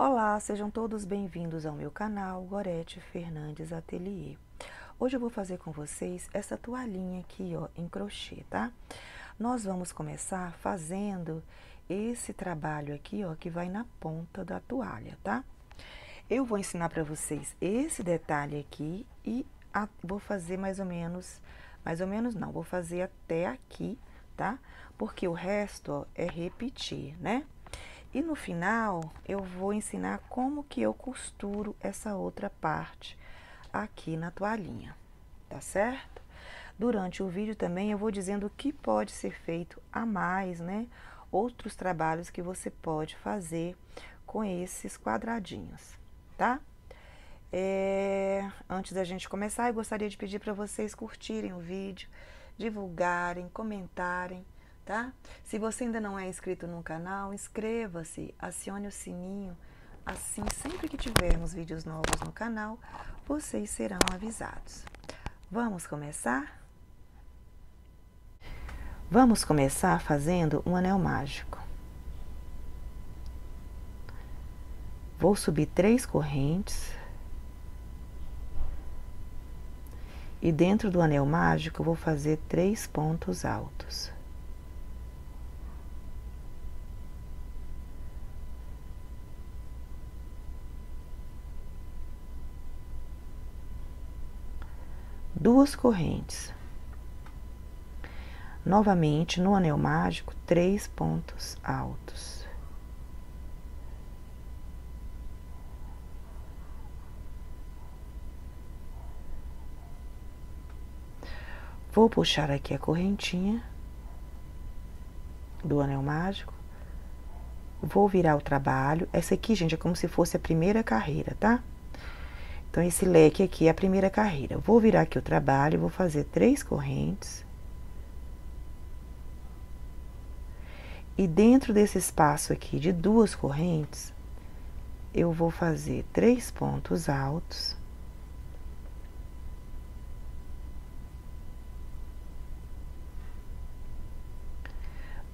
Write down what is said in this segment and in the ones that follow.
Olá, sejam todos bem-vindos ao meu canal Gorete Fernandes Ateliê. Hoje eu vou fazer com vocês essa toalhinha aqui, ó, em crochê, tá? Nós vamos começar fazendo esse trabalho aqui, ó, que vai na ponta da toalha, tá? Eu vou ensinar para vocês esse detalhe aqui e vou fazer mais ou menos não, vou fazer até aqui, tá? Porque o resto, ó, é repetir, né? E no final, eu vou ensinar como que eu costuro essa outra parte aqui na toalhinha, tá certo? Durante o vídeo também eu vou dizendo o que pode ser feito a mais, né? Outros trabalhos que você pode fazer com esses quadradinhos, tá? Antes da gente começar, eu gostaria de pedir para vocês curtirem o vídeo, divulgarem, comentarem, tá? Se você ainda não é inscrito no canal, inscreva-se, acione o sininho, assim sempre que tivermos vídeos novos no canal, vocês serão avisados. Vamos começar? Vamos começar fazendo um anel mágico. Vou subir 3 correntes. E dentro do anel mágico, eu vou fazer 3 pontos altos. Duas correntes. Novamente, no anel mágico, 3 pontos altos. Vou puxar aqui a correntinha do anel mágico. Vou virar o trabalho. Essa aqui, gente, é como se fosse a primeira carreira, tá? Então, esse leque aqui é a primeira carreira. Vou virar aqui o trabalho, vou fazer 3 correntes. E dentro desse espaço aqui de 2 correntes, eu vou fazer 3 pontos altos.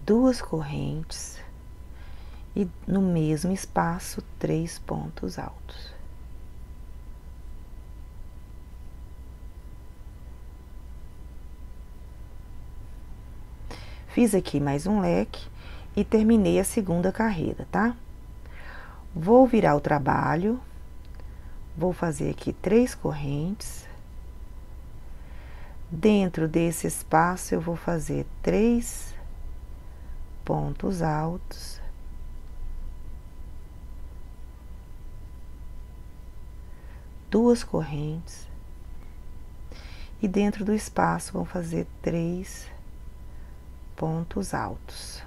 Duas correntes. E no mesmo espaço, 3 pontos altos. Fiz aqui mais um leque e terminei a segunda carreira, tá? Vou virar o trabalho, vou fazer aqui 3 correntes. Dentro desse espaço, eu vou fazer 3 pontos altos. Duas correntes. E dentro do espaço, vou fazer 3 pontos altos.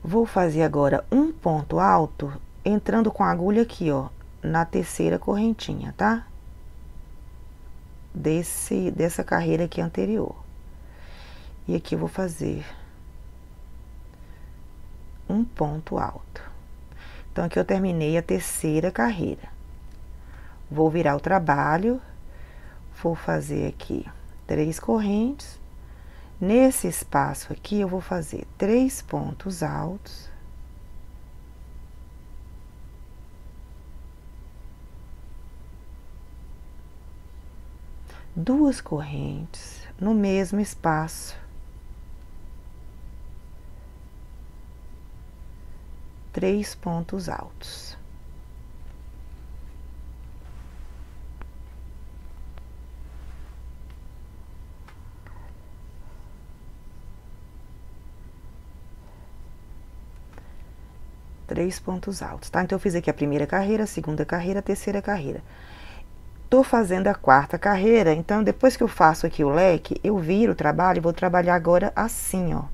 Vou fazer agora um ponto alto, entrando com a agulha aqui, ó, na terceira correntinha, tá? Dessa carreira aqui anterior. E aqui eu vou fazer um ponto alto. Então, aqui eu terminei a terceira carreira. Vou virar o trabalho, vou fazer aqui 3 correntes. Nesse espaço aqui, eu vou fazer 3 pontos altos. Duas correntes no mesmo espaço. 3 pontos altos. Três pontos altos, tá? Então, eu fiz aqui a primeira carreira, a segunda carreira, a terceira carreira. Tô fazendo a quarta carreira, então, depois que eu faço aqui o leque, eu viro o trabalho e vou trabalhar agora assim, ó.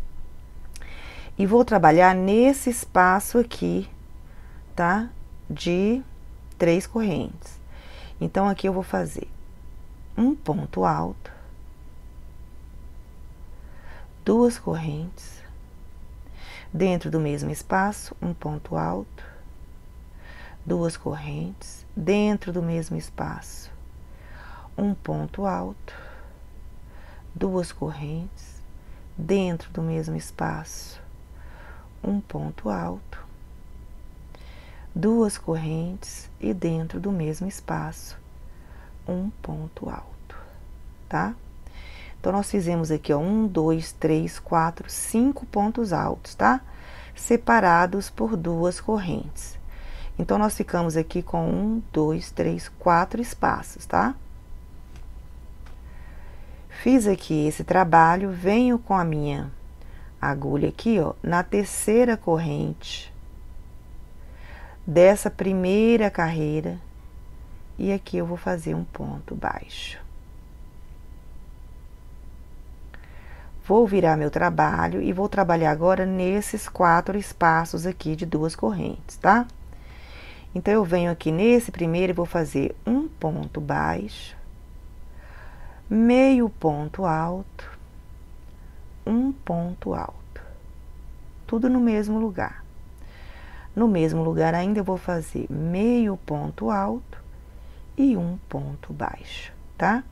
E vou trabalhar nesse espaço aqui, tá? De 3 correntes. Então, aqui eu vou fazer um ponto alto, 2 correntes. Dentro do mesmo espaço, um ponto alto, duas correntes, dentro do mesmo espaço, um ponto alto, duas correntes, dentro do mesmo espaço, um ponto alto, duas correntes e dentro do mesmo espaço, um ponto alto, tá? Então, nós fizemos aqui, ó, 1, 2, 3, 4, 5 pontos altos, tá? Separados por duas correntes. Então, nós ficamos aqui com 1, 2, 3, 4 espaços, tá? Fiz aqui esse trabalho, venho com a minha agulha aqui, ó, na terceira corrente dessa primeira carreira, e aqui eu vou fazer um ponto baixo. Vou virar meu trabalho e vou trabalhar agora nesses 4 espaços aqui de duas correntes, tá? Então, eu venho aqui nesse primeiro e vou fazer um ponto baixo, meio ponto alto, um ponto alto. Tudo no mesmo lugar. No mesmo lugar ainda eu vou fazer meio ponto alto e um ponto baixo, tá?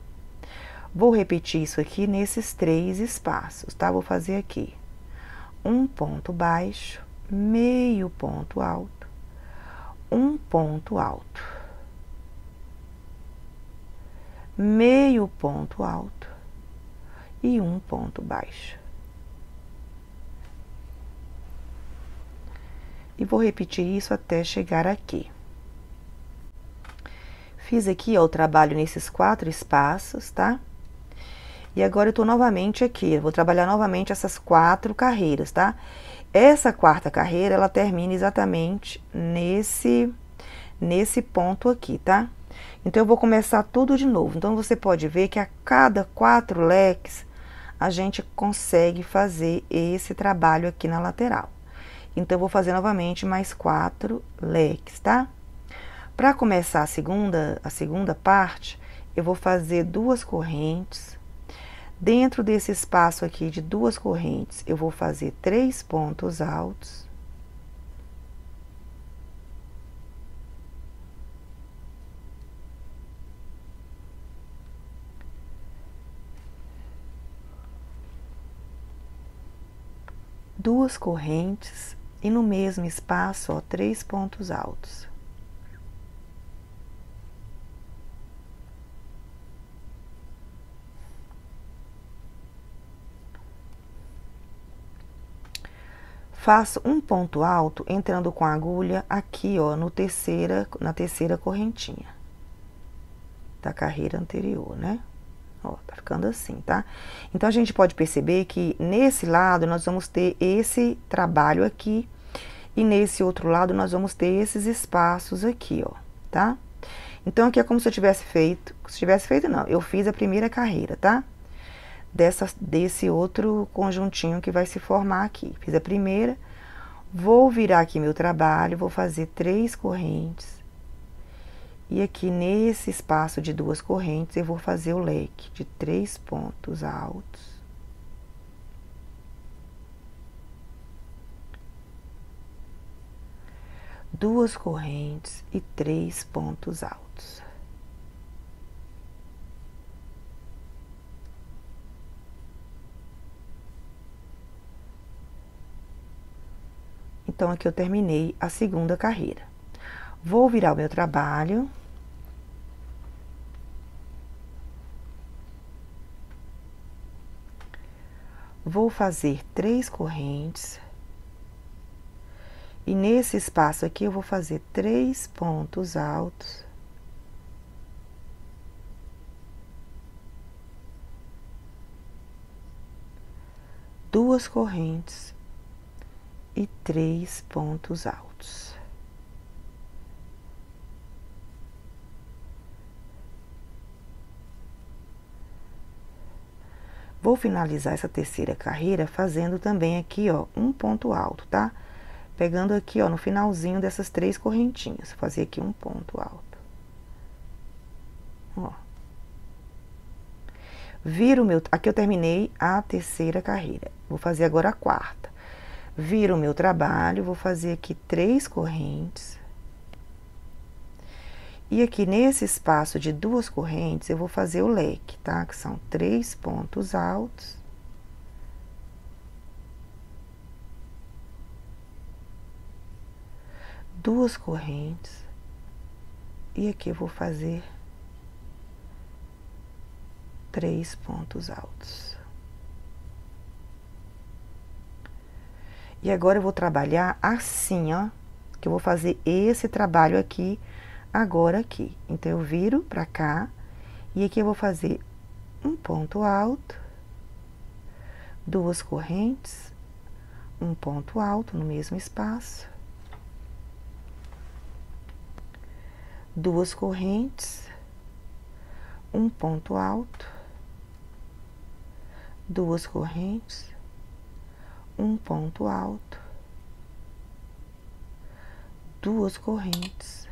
Vou repetir isso aqui nesses 3 espaços, tá? Vou fazer aqui um ponto baixo, meio ponto alto, um ponto alto, meio ponto alto e um ponto baixo. E vou repetir isso até chegar aqui. Fiz aqui, ó, o trabalho nesses 4 espaços, tá? E agora eu tô novamente aqui, eu vou trabalhar novamente essas 4 carreiras, tá? Essa quarta carreira, ela termina exatamente nesse ponto aqui, tá? Então, eu vou começar tudo de novo. Então, você pode ver que a cada 4 leques, a gente consegue fazer esse trabalho aqui na lateral. Então, eu vou fazer novamente mais 4 leques, tá? Para começar a segunda parte, eu vou fazer 2 correntes. Dentro desse espaço aqui de 2 correntes, eu vou fazer 3 pontos altos. Duas correntes e no mesmo espaço, ó, 3 pontos altos. Faço um ponto alto entrando com a agulha aqui, ó, na terceira correntinha da carreira anterior, né? Ó, tá ficando assim, tá? Então, a gente pode perceber que nesse lado nós vamos ter esse trabalho aqui e nesse outro lado nós vamos ter esses espaços aqui, ó, tá? Então, aqui é como se eu tivesse feito, não, eu fiz a primeira carreira, tá? Desse outro conjuntinho que vai se formar aqui. Fiz a primeira, vou virar aqui meu trabalho, vou fazer 3 correntes. E aqui nesse espaço de 2 correntes, eu vou fazer o leque de 3 pontos altos. Duas correntes e 3 pontos altos. Então, aqui eu terminei a segunda carreira. Vou virar o meu trabalho. Vou fazer 3 correntes. E nesse espaço aqui, eu vou fazer 3 pontos altos. Duas correntes e 3 pontos altos. Vou finalizar essa terceira carreira fazendo também aqui, ó, um ponto alto, tá? Pegando aqui, ó, no finalzinho dessas 3 correntinhas, fazer aqui um ponto alto. Ó. Viro aqui eu terminei a terceira carreira. Vou fazer agora a quarta. Viro o meu trabalho, vou fazer aqui 3 correntes. E aqui nesse espaço de 2 correntes, eu vou fazer o leque, tá? Que são 3 pontos altos. Duas correntes. E aqui eu vou fazer 3 pontos altos. E agora eu vou trabalhar assim, ó, que eu vou fazer esse trabalho aqui, agora aqui. Então, eu viro pra cá, e aqui eu vou fazer um ponto alto, 2 correntes, um ponto alto no mesmo espaço, 2 correntes, um ponto alto, 2 correntes, um ponto alto, 2 correntes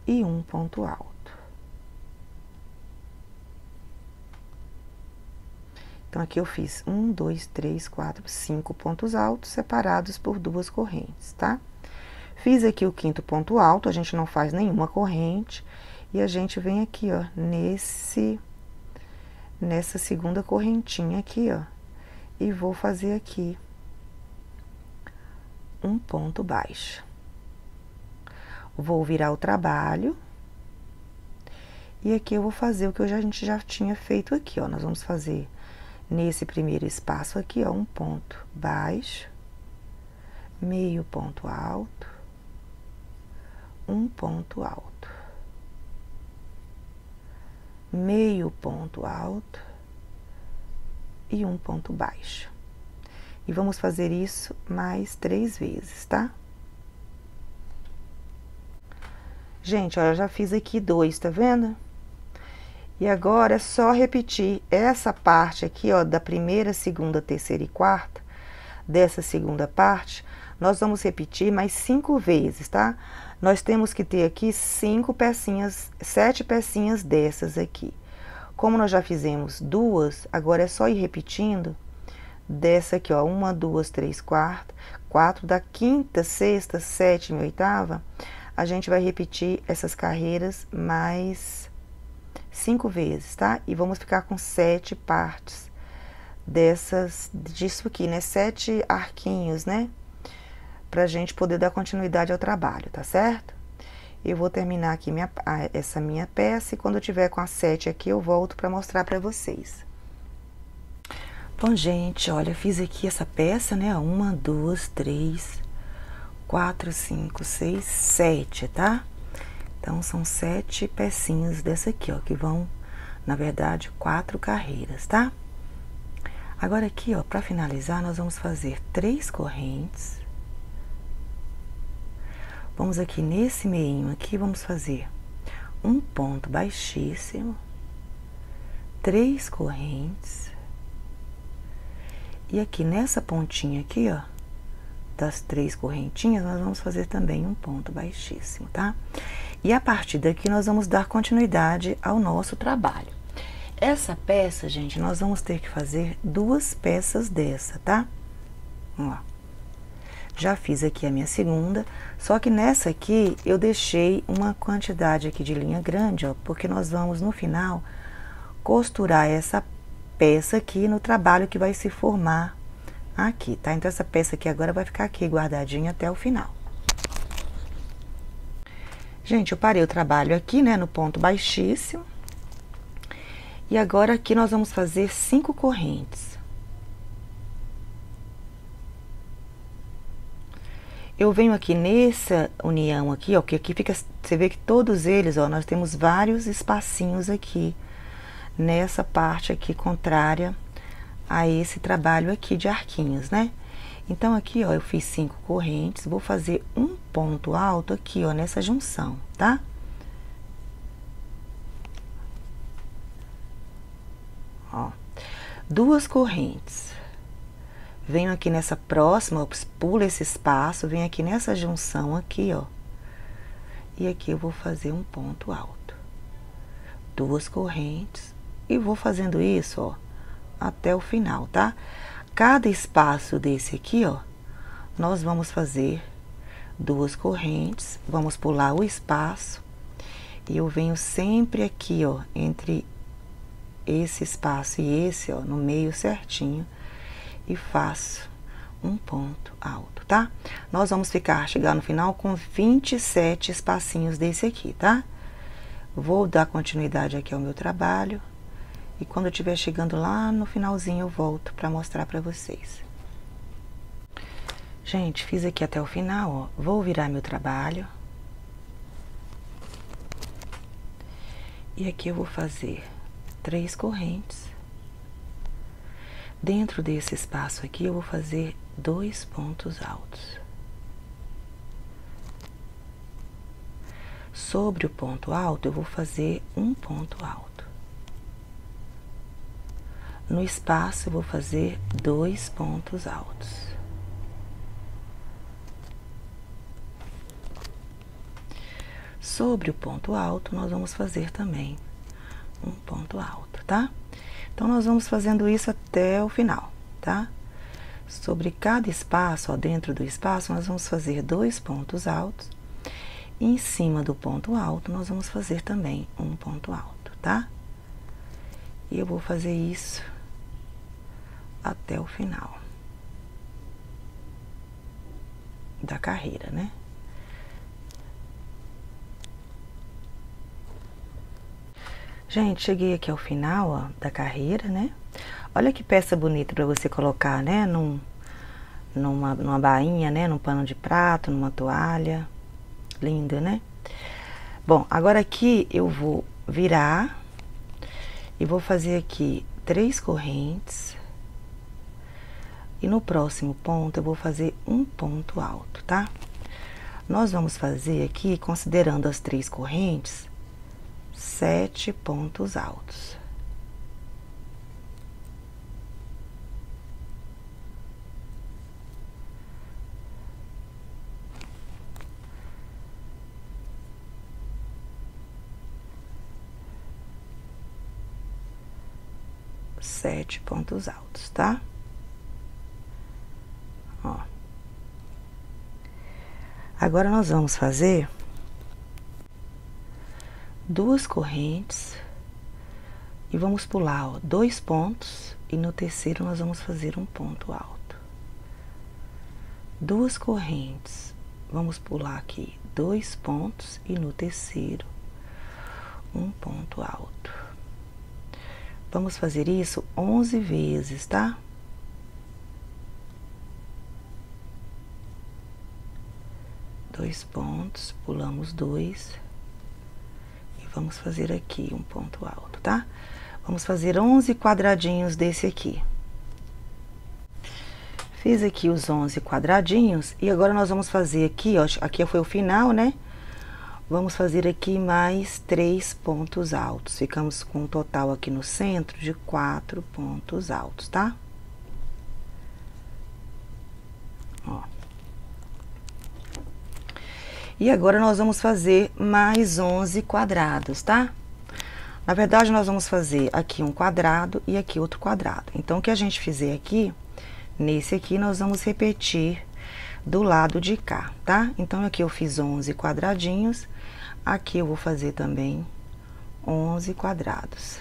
e um ponto alto. Então, aqui eu fiz 1, 2, 3, 4, 5 pontos altos separados por 2 correntes, tá? Fiz aqui o 5º ponto alto, a gente não faz nenhuma corrente, e a gente vem aqui, ó, nessa segunda correntinha aqui, ó, e vou fazer aqui um ponto baixo. Vou virar o trabalho, e aqui eu vou fazer o que a gente já tinha feito aqui, ó, nós vamos fazer nesse primeiro espaço aqui, ó, um ponto baixo, meio ponto alto, um ponto alto, meio ponto alto e um ponto baixo. E vamos fazer isso mais 3 vezes, tá? Gente, ó, eu já fiz aqui 2, tá vendo? E agora é só repetir essa parte aqui, ó, da primeira, segunda, terceira e quarta, dessa segunda parte, nós vamos repetir mais 5 vezes, tá? Nós temos que ter aqui 5 pecinhas, 7 pecinhas dessas aqui. Como nós já fizemos 2, agora é só ir repetindo dessa aqui, ó, 1, 2, 3, 4, da 5ª, 6ª, 7ª e 8ª, a gente vai repetir essas carreiras mais 5 vezes, tá? E vamos ficar com 7 partes disso aqui, né? 7 arquinhos, né? Pra gente poder dar continuidade ao trabalho, tá certo? Eu vou terminar aqui essa minha peça, e quando eu tiver com a 7 aqui, eu volto pra mostrar pra vocês. Bom, gente, olha, fiz aqui essa peça, né? 1, 2, 3, 4, 5, 6, 7, tá? Então, são 7 pecinhas dessa aqui, ó, que vão, na verdade, 4 carreiras, tá? Agora aqui, ó, pra finalizar, nós vamos fazer 3 correntes. Vamos aqui nesse meinho aqui, vamos fazer um ponto baixíssimo, 3 correntes. E aqui nessa pontinha aqui, ó, das 3 correntinhas, nós vamos fazer também um ponto baixíssimo, tá? E a partir daqui, nós vamos dar continuidade ao nosso trabalho. Essa peça, gente, nós vamos ter que fazer 2 peças dessa, tá? Vamos lá. Já fiz aqui a minha segunda, só que nessa aqui, eu deixei uma quantidade aqui de linha grande, ó, porque nós vamos, no final, costurar essa peça aqui no trabalho que vai se formar aqui, tá? Então, essa peça aqui agora vai ficar aqui guardadinha até o final. Gente, eu parei o trabalho aqui, né, no ponto baixíssimo. E agora aqui nós vamos fazer 5 correntes. Eu venho aqui nessa união aqui, ó, que aqui fica, você vê que todos eles, ó, nós temos vários espacinhos aqui, nessa parte aqui contrária a esse trabalho aqui de arquinhos, né? Então, aqui, ó, eu fiz 5 correntes, vou fazer um ponto alto aqui, ó, nessa junção, tá? Ó, 2 correntes. Venho aqui nessa próxima, pulo esse espaço, venho aqui nessa junção aqui, ó. E aqui eu vou fazer um ponto alto. 2 correntes. E vou fazendo isso, ó, até o final, tá? Cada espaço desse aqui, ó, nós vamos fazer 2 correntes, vamos pular o espaço e eu venho sempre aqui, ó, entre esse espaço e esse, ó, no meio certinho, e faço um ponto alto, tá? Nós vamos chegar no final com 27 espacinhos desse aqui, tá? Vou dar continuidade aqui ao meu trabalho e quando eu estiver chegando lá no finalzinho eu volto para mostrar para vocês. Gente, fiz aqui até o final, ó. Vou virar meu trabalho. E aqui eu vou fazer 3 correntes. Dentro desse espaço aqui, eu vou fazer 2 pontos altos. Sobre o ponto alto, eu vou fazer um ponto alto. No espaço, eu vou fazer 2 pontos altos. Sobre o ponto alto, nós vamos fazer também um ponto alto, tá? Então, nós vamos fazendo isso até o final, tá? Sobre cada espaço, ó, dentro do espaço, nós vamos fazer 2 pontos altos. E em cima do ponto alto, nós vamos fazer também um ponto alto, tá? E eu vou fazer isso até o final da carreira, né? Gente, cheguei aqui ao final, ó, da carreira, né? Olha que peça bonita para você colocar, né? Numa bainha, né? Num pano de prato, numa toalha. Linda, né? Bom, agora aqui eu vou virar e vou fazer aqui 3 correntes. E no próximo ponto eu vou fazer um ponto alto, tá? Nós vamos fazer aqui, considerando as 3 correntes, 7 pontos altos. Sete pontos altos, tá? Ó. Agora nós vamos fazer 2 correntes e vamos pular, ó, 2 pontos e no terceiro nós vamos fazer um ponto alto. 2 correntes, vamos pular aqui 2 pontos e no terceiro um ponto alto. Vamos fazer isso 11 vezes, tá? Dois pontos, pulamos 2 e vamos fazer aqui um ponto alto, tá? Vamos fazer 11 quadradinhos desse aqui. Fiz aqui os 11 quadradinhos e agora nós vamos fazer aqui, ó, aqui foi o final, né? Vamos fazer aqui mais 3 pontos altos. Ficamos com um total aqui no centro de 4 pontos altos, tá? Ó. E agora nós vamos fazer mais 11 quadrados, tá? Na verdade, nós vamos fazer aqui um quadrado e aqui outro quadrado. Então, o que a gente fizer aqui, nesse aqui, nós vamos repetir do lado de cá, tá? Então, aqui eu fiz 11 quadradinhos. Aqui eu vou fazer também 11 quadrados.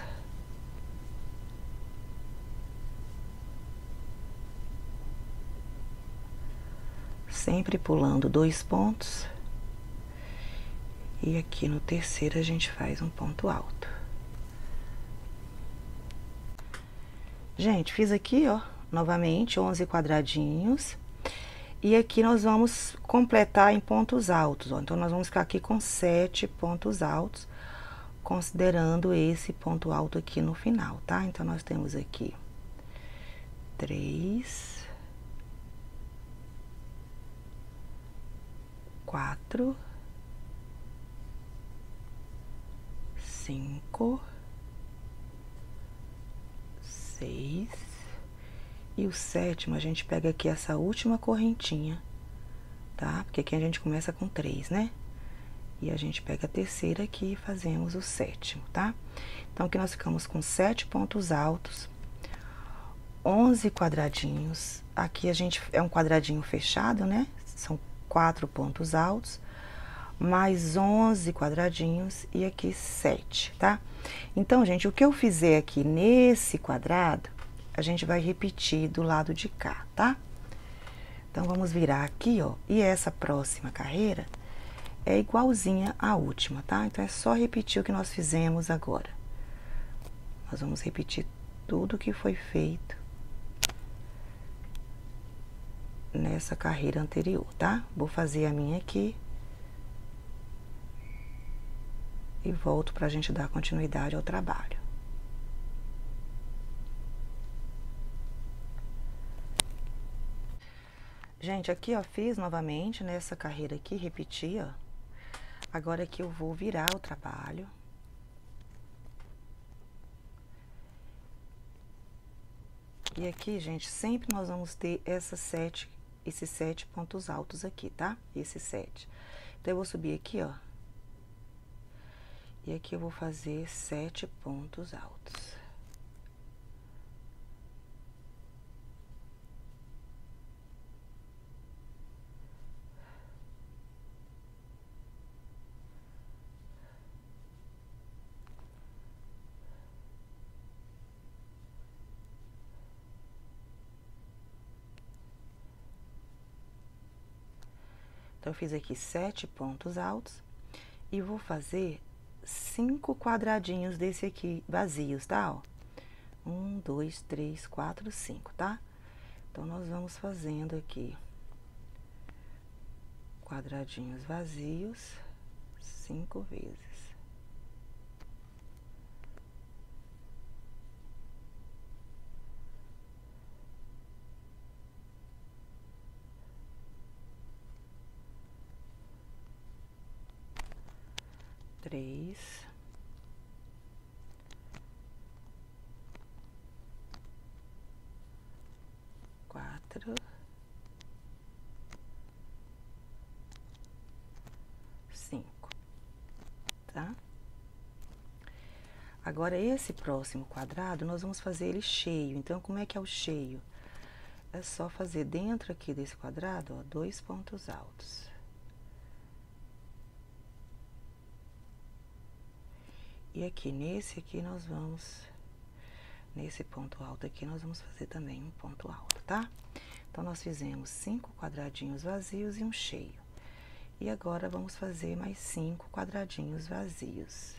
Sempre pulando 2 pontos. E aqui no terceiro a gente faz um ponto alto. Gente, fiz aqui, ó, novamente 11 quadradinhos. E aqui nós vamos completar em pontos altos, ó. Então, nós vamos ficar aqui com 7 pontos altos, considerando esse ponto alto aqui no final, tá? Então, nós temos aqui 3, 4, 5, 6... E o sétimo, a gente pega aqui essa última correntinha, tá? Porque aqui a gente começa com 3, né? E a gente pega a terceira aqui e fazemos o sétimo, tá? Então, aqui nós ficamos com 7 pontos altos, 11 quadradinhos. Aqui a gente é um quadradinho fechado, né? São 4 pontos altos, mais 11 quadradinhos e aqui 7, tá? Então, gente, o que eu fizer aqui nesse quadrado, a gente vai repetir do lado de cá, tá? Então, vamos virar aqui, ó, e essa próxima carreira é igualzinha à última, tá? Então, é só repetir o que nós fizemos agora. Nós vamos repetir tudo que foi feito nessa carreira anterior, tá? Vou fazer a minha aqui e volto pra gente dar continuidade ao trabalho. Gente, aqui, ó, fiz novamente nessa carreira aqui, repeti, ó. Agora aqui eu vou virar o trabalho. E aqui, gente, sempre nós vamos ter esses 7 pontos altos aqui, tá? Esses 7. Então, eu vou subir aqui, ó. E aqui eu vou fazer 7 pontos altos. Então, eu fiz aqui 7 pontos altos e vou fazer 5 quadradinhos desse aqui vazios, tá? Ó. 1, 2, 3, 4, 5, tá? Então, nós vamos fazendo aqui quadradinhos vazios 5 vezes. Três, 4, 5, tá? Agora, esse próximo quadrado, nós vamos fazer ele cheio. Então, como é que é o cheio? É só fazer dentro aqui desse quadrado, ó, 2 pontos altos. E aqui, nesse aqui, nós vamos... Nesse ponto alto aqui, nós vamos fazer também um ponto alto, tá? Então, nós fizemos 5 quadradinhos vazios e um cheio. E agora, vamos fazer mais 5 quadradinhos vazios.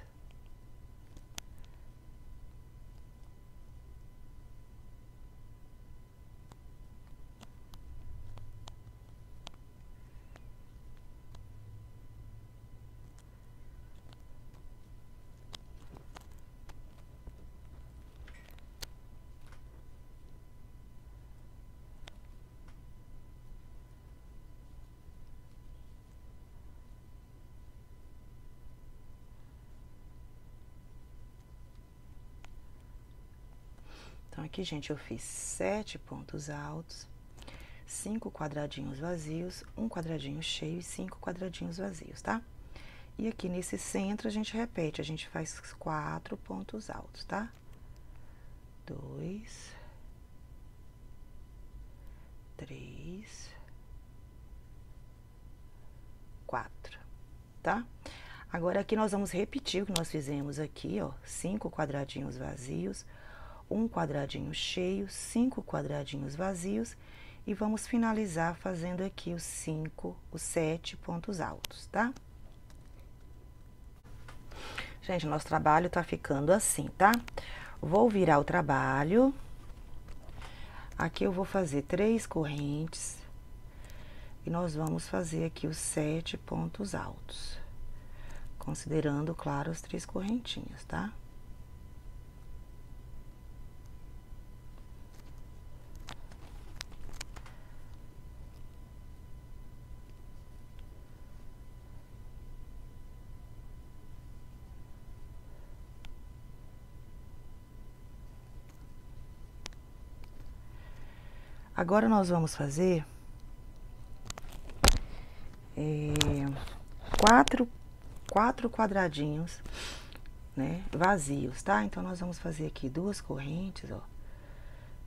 Então, aqui, gente, eu fiz 7 pontos altos, 5 quadradinhos vazios, um quadradinho cheio e 5 quadradinhos vazios, tá? E aqui nesse centro, a gente repete, a gente faz 4 pontos altos, tá? 2, 3, 4, tá? Agora, aqui nós vamos repetir o que nós fizemos aqui, ó, 5 quadradinhos vazios, um quadradinho cheio, 5 quadradinhos vazios e vamos finalizar fazendo aqui os 7 pontos altos, tá? Gente, nosso trabalho tá ficando assim, tá? Vou virar o trabalho. Aqui eu vou fazer 3 correntes e nós vamos fazer aqui os 7 pontos altos, considerando, claro, as 3 correntinhas, tá? Agora, nós vamos fazer 4 quadradinhos, né, vazios, tá? Então, nós vamos fazer aqui 2 correntes, ó,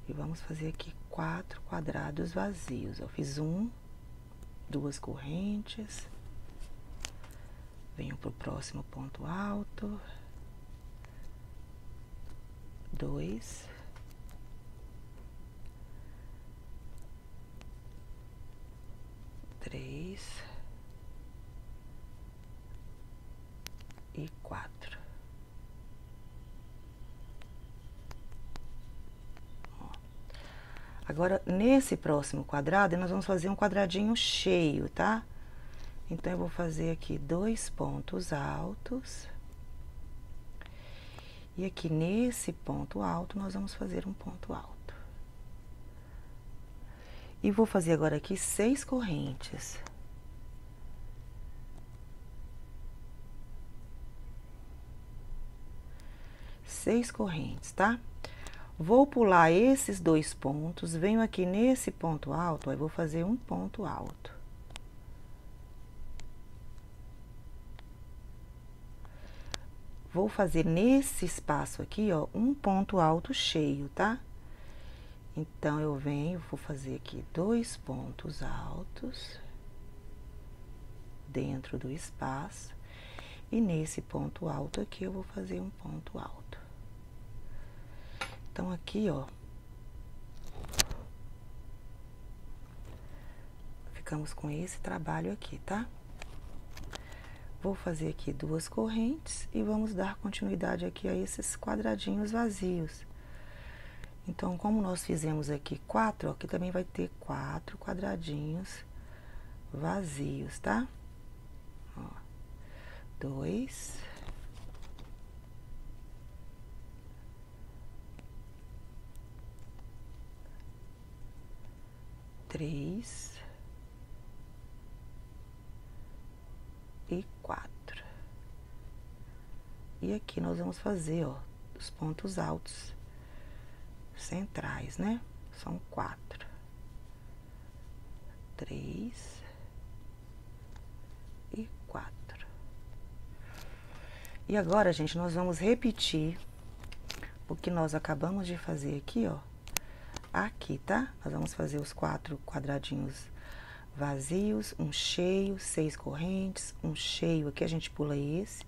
e vamos fazer aqui 4 quadrados vazios. Eu fiz 1, 2 correntes, venho pro próximo ponto alto, 2, três e 4. Agora, nesse próximo quadrado, nós vamos fazer um quadradinho cheio, tá? Então, eu vou fazer aqui 2 pontos altos. E aqui, nesse ponto alto, nós vamos fazer um ponto alto. E vou fazer agora aqui 6 correntes. Seis correntes, tá? Vou pular esses 2 pontos, venho aqui nesse ponto alto, aí vou fazer um ponto alto. Vou fazer nesse espaço aqui, ó, um ponto alto cheio, tá? Então, eu venho, vou fazer aqui 2 pontos altos dentro do espaço. E nesse ponto alto aqui, eu vou fazer um ponto alto. Então, aqui, ó, ficamos com esse trabalho aqui, tá? Vou fazer aqui 2 correntes e vamos dar continuidade aqui a esses quadradinhos vazios. Então, como nós fizemos aqui 4, ó, aqui também vai ter 4 quadradinhos vazios, tá? Ó, 2, 3 e 4. E aqui nós vamos fazer, ó, os pontos altos centrais, né? São 4, 3 e 4. E agora, gente, nós vamos repetir o que nós acabamos de fazer aqui, ó. Aqui, tá? Nós vamos fazer os 4 quadradinhos vazios, um cheio, 6 correntes, um cheio, aqui a gente pula esse,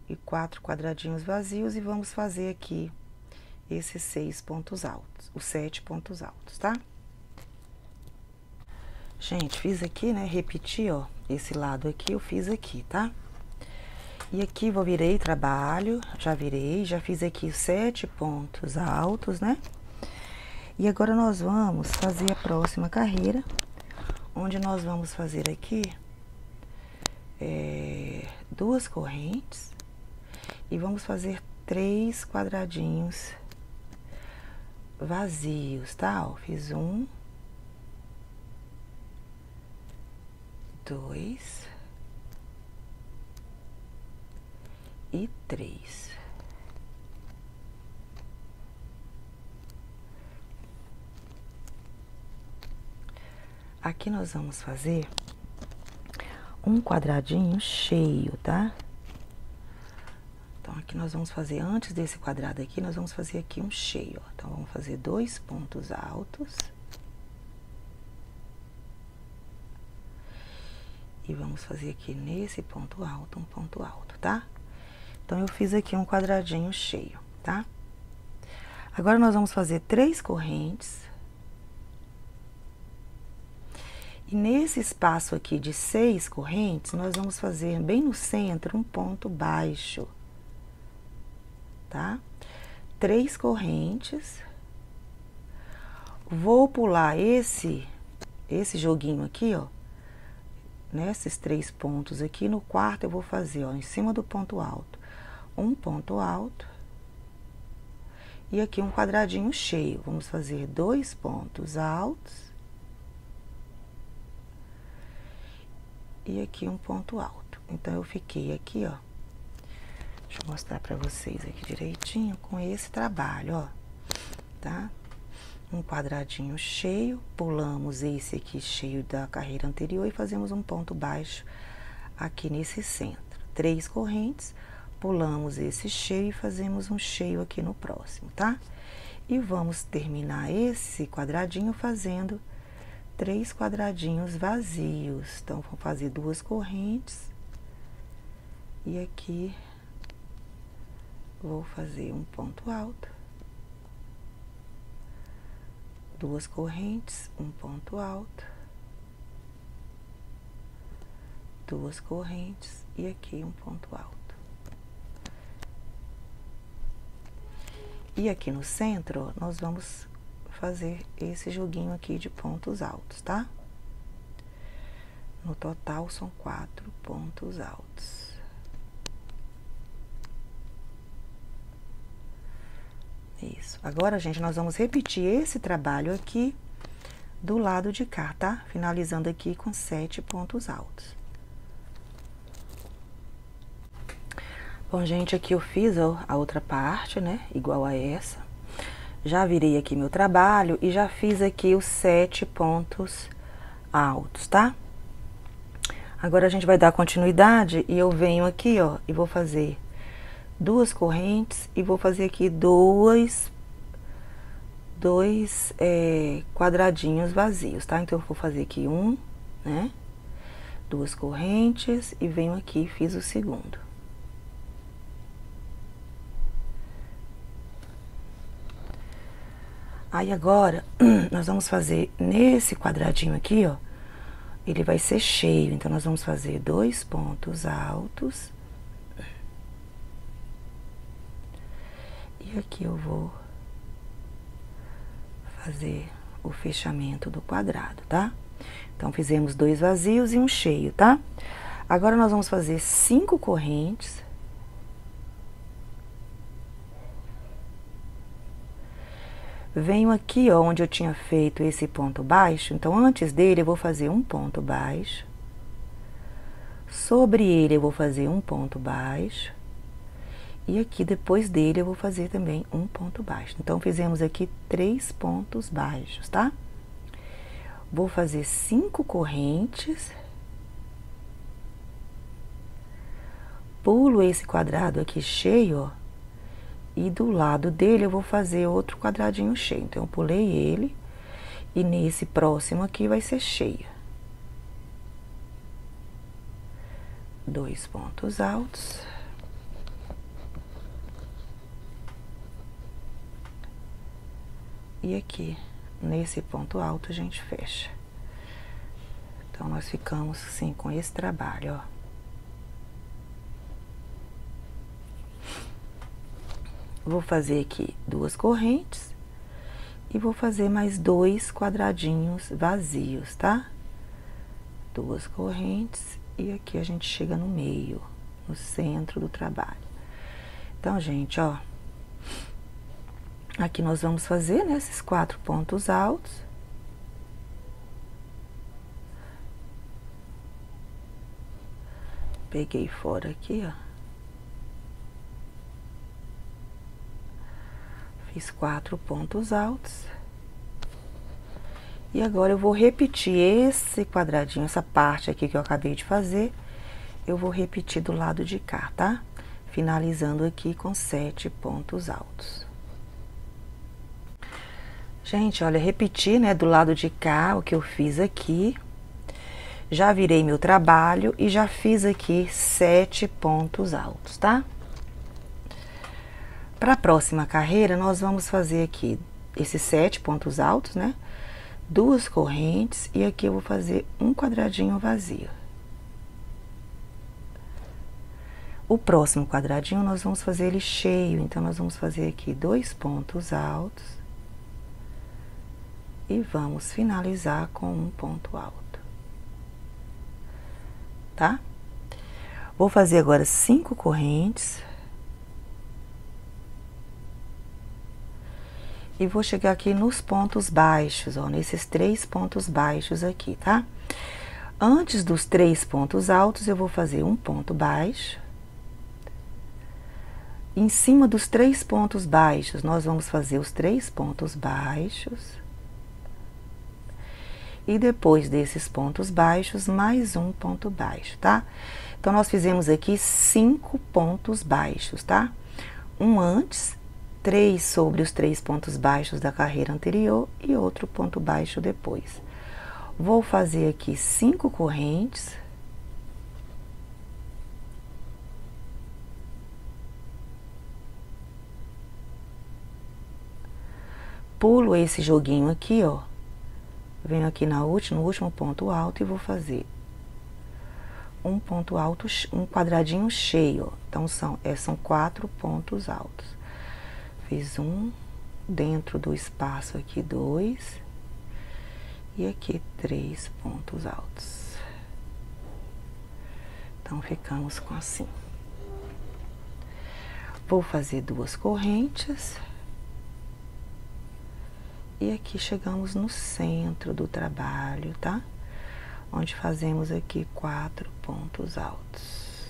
e 4 quadradinhos vazios, e vamos fazer aqui esses 6 pontos altos, os 7 pontos altos, tá? Gente, fiz aqui, né, repeti, ó, esse lado aqui eu fiz aqui, tá? E aqui virei trabalho, já virei, já fiz aqui 7 pontos altos, né? E agora nós vamos fazer a próxima carreira, onde nós vamos fazer aqui 2 correntes e vamos fazer 3 quadradinhos vazios, tá? Ó, fiz 1, 2 e 3. Aqui nós vamos fazer um quadradinho cheio, tá? Então, aqui nós vamos fazer, antes desse quadrado aqui, nós vamos fazer aqui um cheio, ó. Então, vamos fazer 2 pontos altos. E vamos fazer aqui nesse ponto alto, um ponto alto, tá? Então, eu fiz aqui um quadradinho cheio, tá? Agora, nós vamos fazer 3 correntes. E nesse espaço aqui de 6 correntes, nós vamos fazer bem no centro um ponto baixo, tá? 3 correntes. Vou pular esse joguinho aqui, ó, nesses 3 pontos aqui. No quarto eu vou fazer, ó, em cima do ponto alto, um ponto alto. E aqui um quadradinho cheio. Vamos fazer 2 pontos altos. E aqui um ponto alto. Então, eu fiquei aqui, ó. Deixa eu mostrar pra vocês aqui direitinho com esse trabalho, ó. Tá? Um quadradinho cheio, pulamos esse aqui cheio da carreira anterior e fazemos um ponto baixo aqui nesse centro. 3 correntes, pulamos esse cheio e fazemos um cheio aqui no próximo, tá? E vamos terminar esse quadradinho fazendo 3 quadradinhos vazios. Então, vou fazer 2 correntes. E aqui, vou fazer um ponto alto. 2 correntes, um ponto alto. 2 correntes e aqui um ponto alto. E aqui no centro, ó, nós vamos fazer esse joguinho aqui de pontos altos, tá? No total, são 4 pontos altos. Isso. Agora, gente, nós vamos repetir esse trabalho aqui do lado de cá, tá? Finalizando aqui com 7 pontos altos. Bom, gente, aqui eu fiz, ó, a outra parte, né? Igual a essa. Já virei aqui meu trabalho e já fiz aqui os 7 pontos altos, tá? Agora, a gente vai dar continuidade e eu venho aqui, ó, e vou fazer 2 correntes e vou fazer aqui dois quadradinhos vazios, tá? Então, eu vou fazer aqui um, né? 2 correntes e venho aqui e fiz o segundo. Aí, agora, nós vamos fazer nesse quadradinho aqui, ó, ele vai ser cheio, então, nós vamos fazer 2 pontos altos. E aqui eu vou fazer o fechamento do quadrado, tá? Então, fizemos 2 vazios e um cheio, tá? Agora, nós vamos fazer 5 correntes. Venho aqui, ó, onde eu tinha feito esse ponto baixo. Então, antes dele, eu vou fazer um ponto baixo. Sobre ele, eu vou fazer um ponto baixo. E aqui, depois dele, eu vou fazer também um ponto baixo. Então, fizemos aqui 3 pontos baixos, tá? Vou fazer 5 correntes. Pulo esse quadrado aqui cheio, ó. E do lado dele eu vou fazer outro quadradinho cheio. Então, eu pulei ele e nesse próximo aqui vai ser cheio. 2 pontos altos. E aqui, nesse ponto alto, a gente fecha. Então, nós ficamos assim com esse trabalho, ó. Vou fazer aqui 2 correntes e vou fazer mais 2 quadradinhos vazios, tá? 2 correntes e aqui a gente chega no meio, no centro do trabalho. Então, gente, ó, aqui nós vamos fazer, né, esses 4 pontos altos. Peguei fora aqui, ó. Fiz 4 pontos altos. E agora eu vou repetir esse quadradinho, essa parte aqui que eu acabei de fazer, eu vou repetir do lado de cá, tá? Finalizando aqui com 7 pontos altos. Gente, olha, repeti, né, do lado de cá o que eu fiz aqui. Já virei meu trabalho e já fiz aqui 7 pontos altos, tá? Para a próxima carreira, nós vamos fazer aqui esses 7 pontos altos, né? 2 correntes e aqui eu vou fazer um quadradinho vazio. O próximo quadradinho nós vamos fazer ele cheio, então nós vamos fazer aqui 2 pontos altos e vamos finalizar com um ponto alto, tá? Vou fazer agora 5 correntes. E vou chegar aqui nos pontos baixos, ó, nesses 3 pontos baixos aqui, tá? Antes dos 3 pontos altos, eu vou fazer um ponto baixo. Em cima dos 3 pontos baixos, nós vamos fazer os 3 pontos baixos. E depois desses pontos baixos, mais um ponto baixo, tá? Então, nós fizemos aqui 5 pontos baixos, tá? Um antes, 3 sobre os 3 pontos baixos da carreira anterior e outro ponto baixo depois. Vou fazer aqui 5 correntes. Pulo esse joguinho aqui, ó. Venho aqui no último ponto alto e vou fazer um ponto alto, um quadradinho cheio, ó. Então, são 4 pontos altos. Fiz um, dentro do espaço aqui 2, e aqui 3 pontos altos. Então, ficamos com assim. Vou fazer 2 correntes. E aqui chegamos no centro do trabalho, tá? Onde fazemos aqui 4 pontos altos.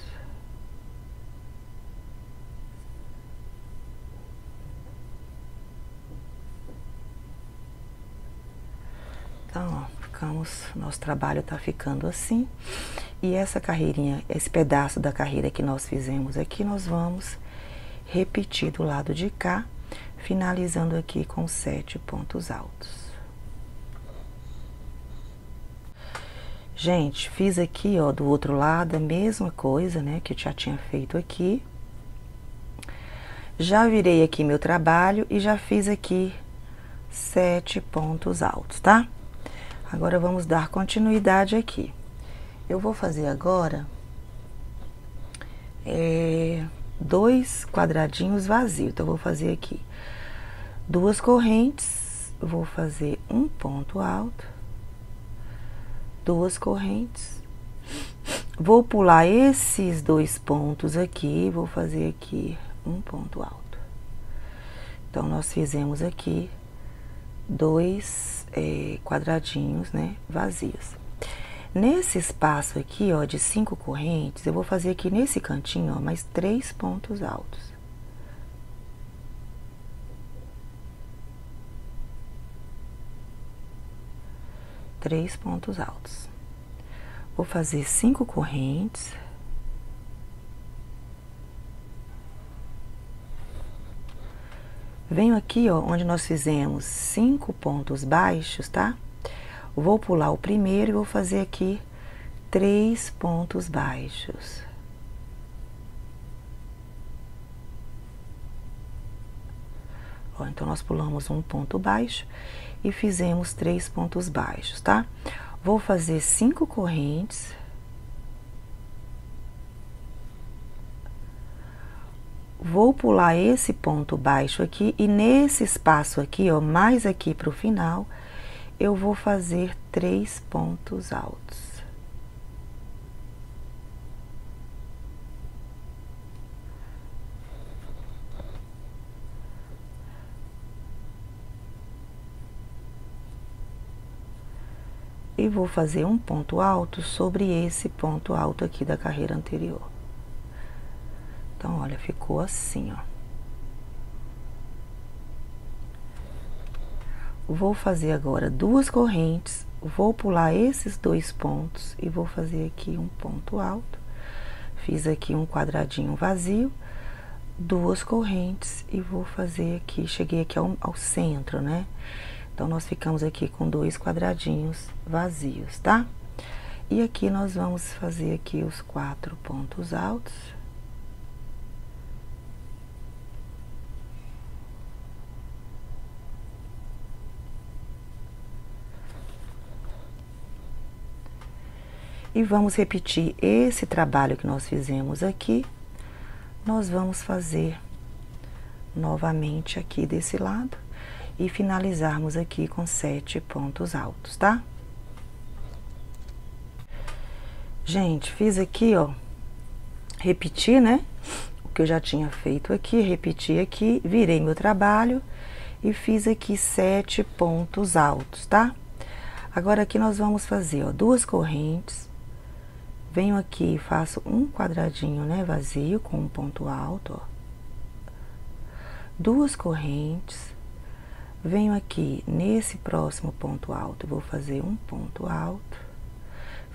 Então, ó, nosso trabalho tá ficando assim. E essa carreirinha, esse pedaço da carreira que nós fizemos aqui, nós vamos repetir do lado de cá, finalizando aqui com 7 pontos altos. Gente, fiz aqui, ó, do outro lado a mesma coisa, né, que eu já tinha feito aqui. Já virei aqui meu trabalho e já fiz aqui 7 pontos altos, tá? Agora, vamos dar continuidade aqui. Eu vou fazer agora 2 quadradinhos vazios. Então, eu vou fazer aqui 2 correntes, vou fazer um ponto alto, 2 correntes, vou pular esses 2 pontos aqui, vou fazer aqui um ponto alto. Então, nós fizemos aqui 2 quadradinhos, né, vazios. Nesse espaço aqui, ó, de 5 correntes, eu vou fazer aqui nesse cantinho, ó, mais 3 pontos altos. Três pontos altos. Vou fazer 5 correntes. Venho aqui, ó, onde nós fizemos 5 pontos baixos, tá? Vou pular o primeiro e vou fazer aqui 3 pontos baixos. Ó, então, nós pulamos um ponto baixo e fizemos 3 pontos baixos, tá? Vou fazer 5 correntes. Vou pular esse ponto baixo aqui e nesse espaço aqui, ó, mais aqui pro final, eu vou fazer 3 pontos altos. E vou fazer um ponto alto sobre esse ponto alto aqui da carreira anterior. Então, olha, ficou assim, ó. Vou fazer agora 2 correntes, vou pular esses 2 pontos e vou fazer aqui um ponto alto. Fiz aqui um quadradinho vazio, 2 correntes e vou fazer aqui, cheguei aqui ao centro, né? Então, nós ficamos aqui com 2 quadradinhos vazios, tá? E aqui nós vamos fazer aqui os 4 pontos altos. E vamos repetir esse trabalho que nós fizemos aqui. Nós vamos fazer novamente aqui desse lado. E finalizarmos aqui com 7 pontos altos, tá? Gente, fiz aqui, ó, repeti, né? O que eu já tinha feito aqui, repeti aqui, virei meu trabalho e fiz aqui 7 pontos altos, tá? Agora, aqui nós vamos fazer, ó, 2 correntes. Venho aqui e faço um quadradinho, né, vazio, com um ponto alto, ó. 2 correntes. Venho aqui nesse próximo ponto alto, vou fazer um ponto alto.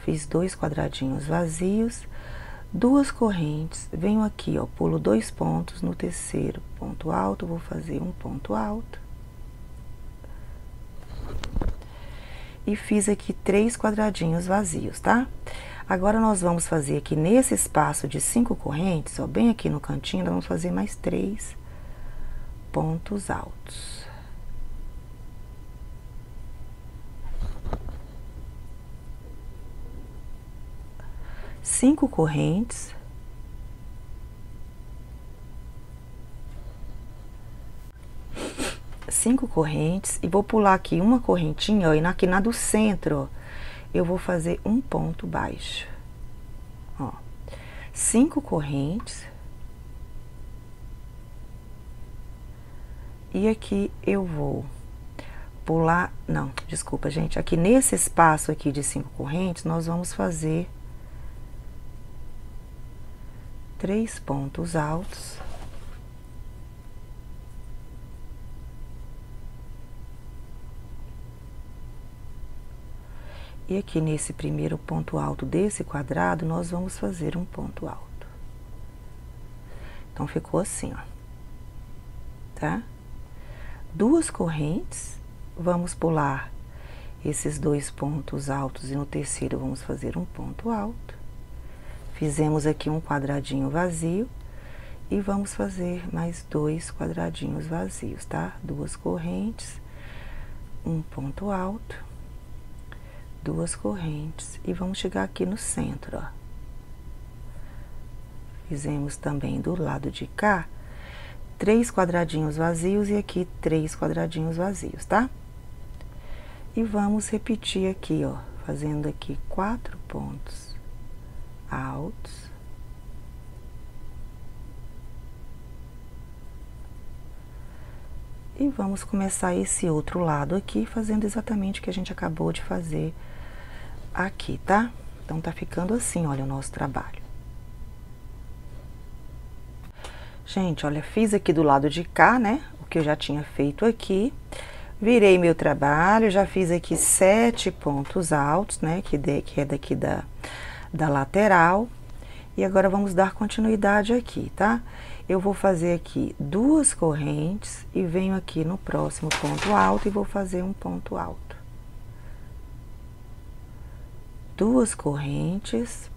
Fiz 2 quadradinhos vazios, 2 correntes. Venho aqui, ó, pulo 2 pontos no terceiro ponto alto, vou fazer um ponto alto. e fiz aqui 3 quadradinhos vazios, tá? Agora, nós vamos fazer aqui nesse espaço de 5 correntes, ó, bem aqui no cantinho, nós vamos fazer mais 3 pontos altos. Cinco correntes. Cinco correntes, e vou pular aqui uma correntinha, ó, e aqui na do centro, ó, eu vou fazer um ponto baixo, ó. 5 correntes. E aqui eu vou pular, não, desculpa, gente, aqui nesse espaço aqui de 5 correntes, nós vamos fazer 3 pontos altos. E aqui nesse primeiro ponto alto desse quadrado, nós vamos fazer um ponto alto. Então, ficou assim, ó, tá? 2 correntes, vamos pular esses 2 pontos altos e no terceiro vamos fazer um ponto alto. Fizemos aqui um quadradinho vazio e vamos fazer mais 2 quadradinhos vazios, tá? 2 correntes, um ponto alto. 2 correntes e vamos chegar aqui no centro, ó. Fizemos também do lado de cá 3 quadradinhos vazios e aqui 3 quadradinhos vazios, tá? E vamos repetir aqui, ó, fazendo aqui 4 pontos altos. E vamos começar esse outro lado aqui, fazendo exatamente o que a gente acabou de fazer aqui, tá? Então, tá ficando assim, olha, o nosso trabalho. Gente, olha, fiz aqui do lado de cá, né? O que eu já tinha feito aqui. Virei meu trabalho, já fiz aqui 7 pontos altos, né? Que é daqui da lateral. E agora, vamos dar continuidade aqui, tá? Eu vou fazer aqui 2 correntes e venho aqui no próximo ponto alto e vou fazer um ponto alto. 2 correntes.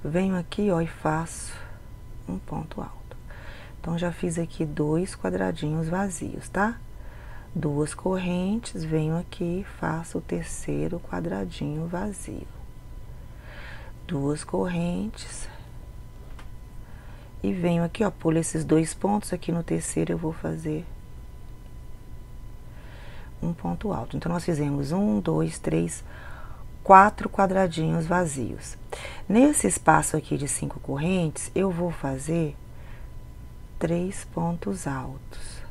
Venho aqui, ó, e faço um ponto alto. Então, já fiz aqui 2 quadradinhos vazios, tá? 2 correntes, venho aqui e faço o terceiro quadradinho vazio. 2 correntes. E venho aqui, ó, pulo esses 2 pontos, aqui no terceiro eu vou fazer um ponto alto. Então, nós fizemos 1, 2, 3, 4 quadradinhos vazios. Nesse espaço aqui de 5 correntes, eu vou fazer 3 pontos altos,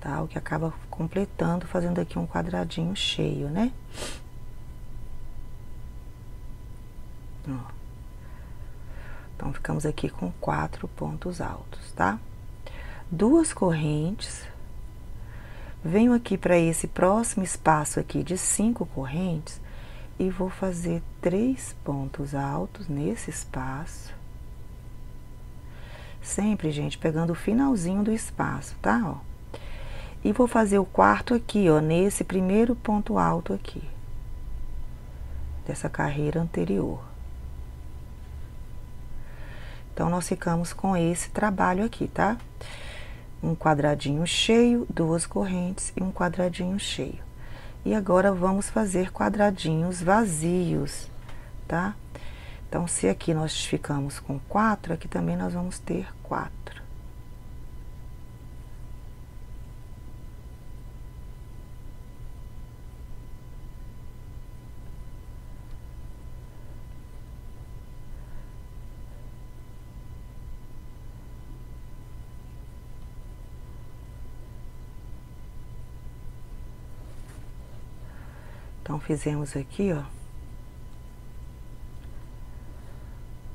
tá? O que acaba completando, fazendo aqui um quadradinho cheio, né? Ó. Então, ficamos aqui com 4 pontos altos, tá? 2 correntes. Venho aqui para esse próximo espaço aqui de 5 correntes e vou fazer 3 pontos altos nesse espaço. Sempre, gente, pegando o finalzinho do espaço, tá? Ó. E vou fazer o quarto aqui, ó, nesse primeiro ponto alto aqui, dessa carreira anterior. Então, nós ficamos com esse trabalho aqui, tá? Um quadradinho cheio, 2 correntes e um quadradinho cheio. E agora, vamos fazer quadradinhos vazios, tá? Então, se aqui nós ficamos com 4, aqui também nós vamos ter 4. Então, fizemos aqui, ó,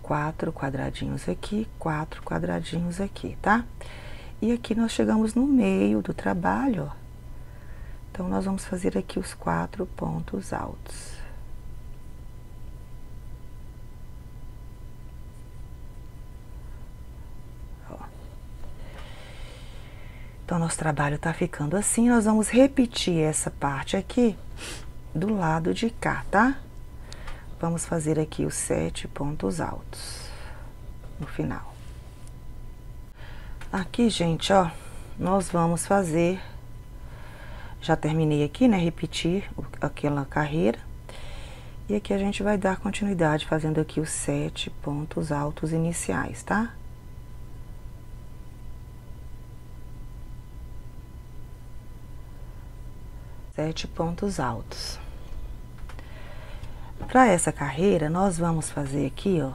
4 quadradinhos aqui, 4 quadradinhos aqui, tá? E aqui nós chegamos no meio do trabalho, ó. Então, nós vamos fazer aqui os 4 pontos altos. Ó. Então, nosso trabalho tá ficando assim. Nós vamos repetir essa parte aqui do lado de cá, tá? Vamos fazer aqui os 7 pontos altos no final. Aqui, gente, ó, nós vamos fazer... Já terminei aqui, né? Repetir aquela carreira. E aqui a gente vai dar continuidade fazendo aqui os 7 pontos altos iniciais, tá? Sete pontos altos. Para essa carreira, nós vamos fazer aqui, ó,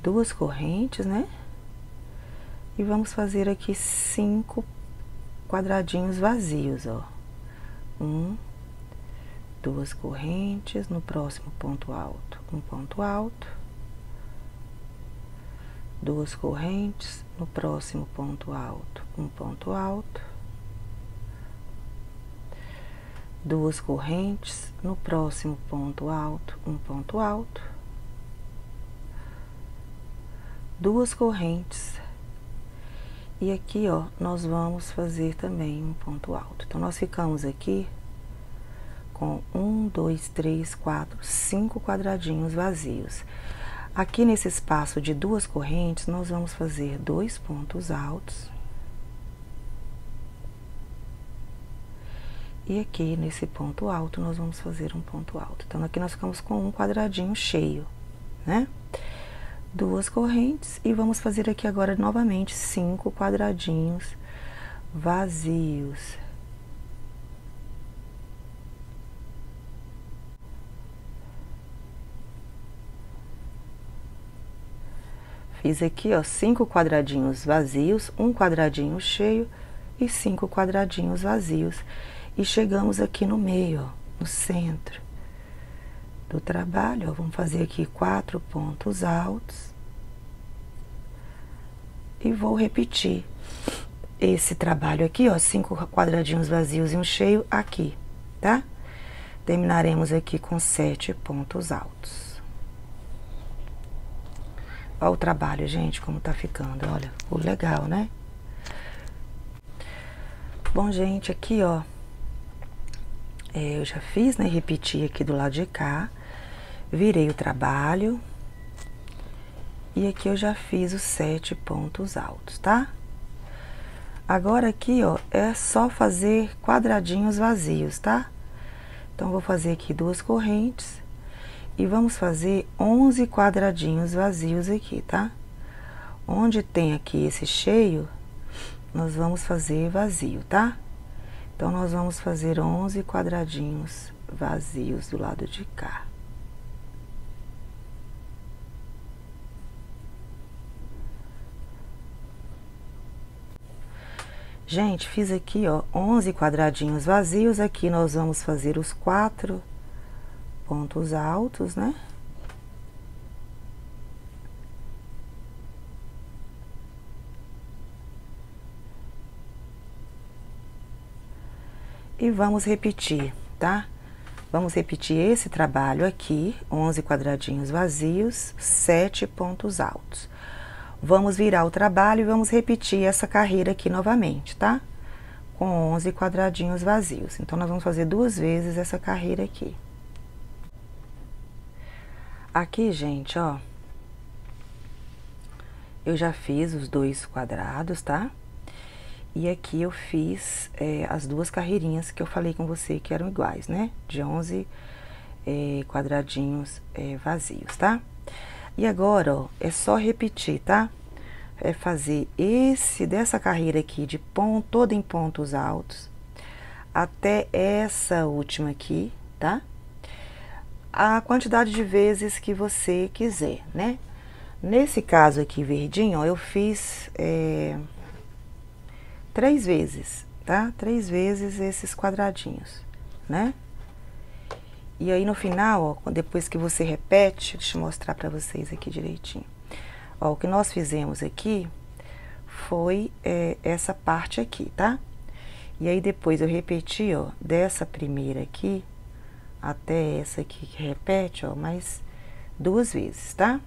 2 correntes, né? E vamos fazer aqui 5 quadradinhos vazios, ó. 1, 2 correntes, no próximo ponto alto, um ponto alto. 2 correntes, no próximo ponto alto, um ponto alto. 2 correntes, no próximo ponto alto, um ponto alto. 2 correntes. E aqui, ó, nós vamos fazer também um ponto alto. Então, nós ficamos aqui com 1, 2, 3, 4, 5 quadradinhos vazios. Aqui nesse espaço de 2 correntes, nós vamos fazer 2 pontos altos. E aqui, nesse ponto alto, nós vamos fazer um ponto alto. Então, aqui nós ficamos com um quadradinho cheio, né? 2 correntes e vamos fazer aqui agora novamente 5 quadradinhos vazios. Fiz aqui, ó, 5 quadradinhos vazios, um quadradinho cheio e 5 quadradinhos vazios. E chegamos aqui no meio, ó, no centro do trabalho, ó, vamos fazer aqui 4 pontos altos. E vou repetir esse trabalho aqui, ó, 5 quadradinhos vazios e um cheio aqui, tá? Terminaremos aqui com 7 pontos altos. Ó o trabalho, gente, como tá ficando, olha, ficou legal, né? Bom, gente, aqui, ó, eu já fiz, né, repeti aqui do lado de cá, virei o trabalho, e aqui eu já fiz os 7 pontos altos, tá? Agora aqui, ó, é só fazer quadradinhos vazios, tá? Então, vou fazer aqui 2 correntes, e vamos fazer 11 quadradinhos vazios aqui, tá? Onde tem aqui esse cheio, nós vamos fazer vazio, tá? Então, nós vamos fazer 11 quadradinhos vazios do lado de cá. Gente, fiz aqui, ó, 11 quadradinhos vazios. Aqui nós vamos fazer os 4 pontos altos, né? E vamos repetir, tá? Vamos repetir esse trabalho aqui, 11 quadradinhos vazios, 7 pontos altos. Vamos virar o trabalho e vamos repetir essa carreira aqui novamente, tá? Com 11 quadradinhos vazios. Então, nós vamos fazer 2 vezes essa carreira aqui. Aqui, gente, ó, eu já fiz os 2 quadrados, tá? E aqui eu fiz as 2 carreirinhas que eu falei com você que eram iguais, né? De 11 quadradinhos vazios, tá? E agora, ó, é só repetir, tá? É fazer dessa carreira aqui de toda em pontos altos até essa última aqui, tá? A quantidade de vezes que você quiser, né? Nesse caso aqui verdinho, ó, eu fiz 3 vezes, tá? 3 vezes esses quadradinhos, né? E aí, no final, ó, depois que você repete, deixa eu mostrar pra vocês aqui direitinho. Ó, o que nós fizemos aqui foi essa parte aqui, tá? E aí, depois eu repeti, ó, dessa primeira aqui até essa aqui que repete, ó, mais 2 vezes, tá?